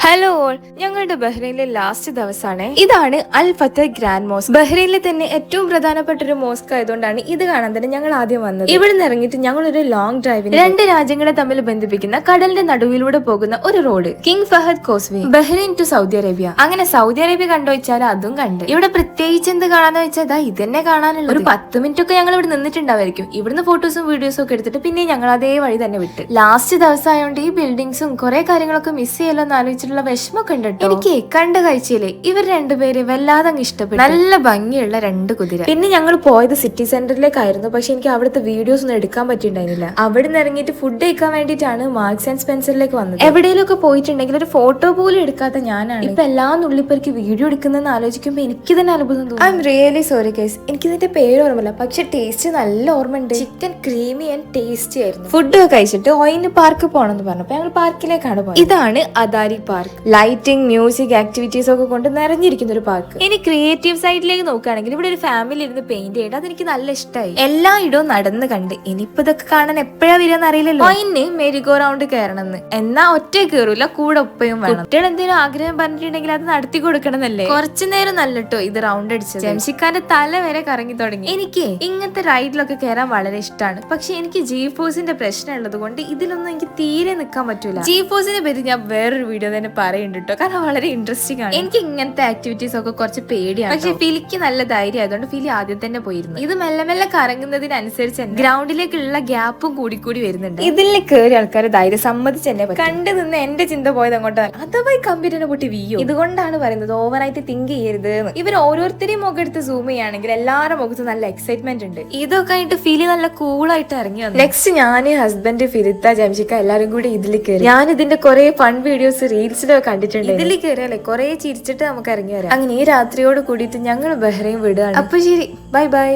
Hello all, ഞങ്ങളുടെ ബഹ്റൈനിലെ last ദിവസമാണ്. ഇതാണ് അൽ ഫത്ത് ഗ്രാൻഡ് മോസ്ക്. ബഹ്റൈനിലെ തന്നെ ഏറ്റവും പ്രധാനപ്പെട്ട ഒരു മോസ്ക് ആയതുകൊണ്ടാണ് ഇത് കാണാൻ തന്നെ ഞങ്ങൾ ആദ്യം വന്നത്. ഇവിടെ നിന്ന് ഇറങ്ങിയിട്ട് ഞങ്ങൾ ഒരു ലോങ് ഡ്രൈവിന് രണ്ട് രാജ്യങ്ങളെ തമ്മിൽ ബന്ധിപ്പിക്കുന്ന കടലിന്റെ നടുവിലൂടെ പോകുന്ന ഒരു road, king Fahd causeway, Bahrain to Saudi Arabia. അങ്ങനെ സൗദി അറേബ്യ കണ്ടുവച്ചാൽ അതും കണ്ട്. ഇവിടെ പ്രത്യേകിച്ച് എന്ത് കാണാന്ന് വെച്ചാൽ ഇതന്നെ കാണാനുള്ള ഒരു 10 മിനിറ്റ് ഒക്കെ ഞങ്ങൾ ഇവിടെ നിന്നിട്ടുണ്ടാവായിരിക്കും. ഇവിടുന്ന് ഫോട്ടോസും വീഡിയോസും ഒക്കെ എടുത്തിട്ട് പിന്നെ ഞങ്ങൾ അതേ വഴി തന്നെ വിട്ട്. ലാസ്റ്റ് ദിവസമായോണ്ട് ഈ ബിൽഡിങ്സും കുറെ കാര്യങ്ങളൊക്കെ മിസ് ചെയ്യലോന്ന് ആലോചിച്ചിട്ടുള്ള വിഷമൊക്കെ ഉണ്ട്. എനിക്ക് കണ്ട കാഴ്ചയില് ഇവർ രണ്ടുപേര് വല്ലാതെ അങ്ങ് ഇഷ്ടപ്പെട്ടു. നല്ല ഭംഗിയുള്ള രണ്ട് കുതിര. പിന്നെ ഞങ്ങൾ പോയത് സിറ്റി സെന്ററിലേക്കായിരുന്നു. പക്ഷെ എനിക്ക് അവിടുത്തെ വീഡിയോസ് ഒന്നും എടുക്കാൻ പറ്റിയിട്ടുണ്ടായിരുന്നില്ല. അവിടെ നിന്ന് ഇറങ്ങിയിട്ട് ഫുഡ് കഴിക്കാൻ വേണ്ടിയിട്ടാണ് മാർക്സ് ആൻഡ് സ്പെൻസറിലേക്ക് വന്നത്. എവിടെയെങ്കിലും ഒക്കെ പോയിട്ടുണ്ടെങ്കിൽ ഒരു ഫോട്ടോ പോലും എടുക്കാത്ത ഞാനാണ് ഇപ്പൊ എല്ലാ നുള്ളിപ്പേർക്ക് വീഡിയോ എടുക്കുന്നതെന്ന് ആലോചിക്കുമ്പോ എനിക്ക് തന്നെ അത്ഭുതം തോന്നുന്നു. I am really sorry guys, എനിക്ക് ഇതിന്റെ പേര് ഓർമ്മയില്ല. പക്ഷെ ടേസ്റ്റ് നല്ല ഓർമ്മയുണ്ട്. ചിക്കൻ ക്രീമി ആൻഡ് ടേസ്റ്റി ആയിരുന്നു. ഫുഡ് ഒക്കെ കഴിച്ചിട്ട് ഓയിന് പാർക്ക് പോകണമെന്ന് പറഞ്ഞപ്പോ ഞങ്ങൾ പാർക്കിലേക്കാണ് പോയത്. ഇതാണ് അദാരി പാർക്ക്. ലൈറ്റിംഗ്, മ്യൂസിക്, ആക്ടിവിറ്റീസ് ഒക്കെ കൊണ്ട് നിറഞ്ഞിരിക്കുന്ന ഒരു പാർക്ക്. ഇനി ക്രിയേറ്റീവ് സൈഡിലേക്ക് നോക്കുകയാണെങ്കിൽ ഇവിടെ ഒരു ഫാമിലി ഇരുന്ന് പെയിന്റ് ചെയ്ത് അതെനിക്ക് നല്ല ഇഷ്ടമായി. എല്ലാ ഇടവും നടന്ന് കണ്ട്. ഇനിയിപ്പോ ഇതൊക്കെ കാണാൻ എപ്പോഴാ വരികയെന്ന് അറിയില്ലല്ലോ. ഓയിന് മെരിഗോ റൗണ്ട് കയറണമെന്ന്. എന്നാ ഒറ്റ കയറൂല, കൂടെ ഒപ്പയും വേണം. കുട്ടികൾ എന്തെങ്കിലും ആഗ്രഹം പറഞ്ഞിട്ടുണ്ടെങ്കിൽ അത് നടത്തി കൊടുക്കണമെന്നല്ലേ. കുറച്ചു നേരം നല്ലട്ടോ ഇത് റൗണ്ട് അടിച്ചത്. ജംഷിക്കാന്റെ തല വരെ കറങ്ങി തുടങ്ങി. എനിക്ക് ഇങ്ങനത്തെ റൈഡിലൊക്കെ കയറാൻ വളരെ ഇഷ്ടമാണ്. പക്ഷെ എനിക്ക് ജി ഫോഴ്സിന്റെ പ്രശ്നം ഉള്ളത് കൊണ്ട് ഇതിലൊന്നും എനിക്ക് തീരെ നിൽക്കാൻ പറ്റൂല. ജി ഫോഴ്സിനെ പറ്റി ഞാൻ വേറൊരു വീഡിയോ തന്നെ പറയുന്നുണ്ട് കേട്ടോ, കാരണം വളരെ ഇൻട്രസ്റ്റിംഗ് ആണ്. എനിക്ക് ഇങ്ങനത്തെ ആക്ടിവിറ്റീസ് ഒക്കെ കുറച്ച് പേടിയാണ്. പക്ഷെ ഫിലിക്ക് നല്ല ധൈര്യം ആയതുകൊണ്ട് ഫിലി ആദ്യം തന്നെ പോയിരുന്നു. ഇത് മെല്ലെ മെല്ലെ കറങ്ങുന്നതിനനുസരിച്ച് ഗ്രൗണ്ടിലേക്കുള്ള ഗ്യാപ്പും കൂടി വരുന്നുണ്ട്. ഇതിൽ കയറിയ ആൾക്കാർ ധൈര്യം സമ്മതിച്ച് തന്നെ കണ്ടു നിന്ന് എന്റെ ചിന്ത പോയത് അങ്ങോട്ട് അഥവാ കമ്പ്യൂട്ടറിനെ പൊട്ടി വീയോ. ഇതുകൊണ്ടാണ് പറയുന്നത് ഓവറായിട്ട് തിങ്ക് ചെയ്യരുത്. ഇവർ ഓരോരുത്തരെയും മുഖം എടുത്ത് സൂം ചെയ്യുകയാണെങ്കിൽ എല്ലാവരുടെ മുഖത്ത് നല്ല എക്സൈറ്റ്മെന്റ് ഉണ്ട്. ഇതൊക്കെ ആയിട്ട് ഫിലി നല്ല കൂളായിട്ട് ഇറങ്ങി വന്നു. നെക്സ്റ്റ് ഞാൻ, ഹസ്ബൻഡ്, ഫിരിത്ത, ജംഷിക്ക എല്ലാവരും കൂടി ഇതിൽ കയറി. ഞാൻ ഇതിന്റെ കുറെ ഫൺ വീഡിയോസ് റീൽസിലൊക്കെ കണ്ടിട്ടുണ്ട്. ഇതിൽ കയറിയാലേ കുറെ ചിരിച്ചിട്ട് നമുക്ക് ഇറങ്ങി വരാം. അങ്ങനെ ഈ രാത്രിയോട് കൂടിയിട്ട് ഞങ്ങൾ ബഹ്റൈൻ വിടുകയാണ്. അപ്പൊ ശരി, ബൈ ബൈ.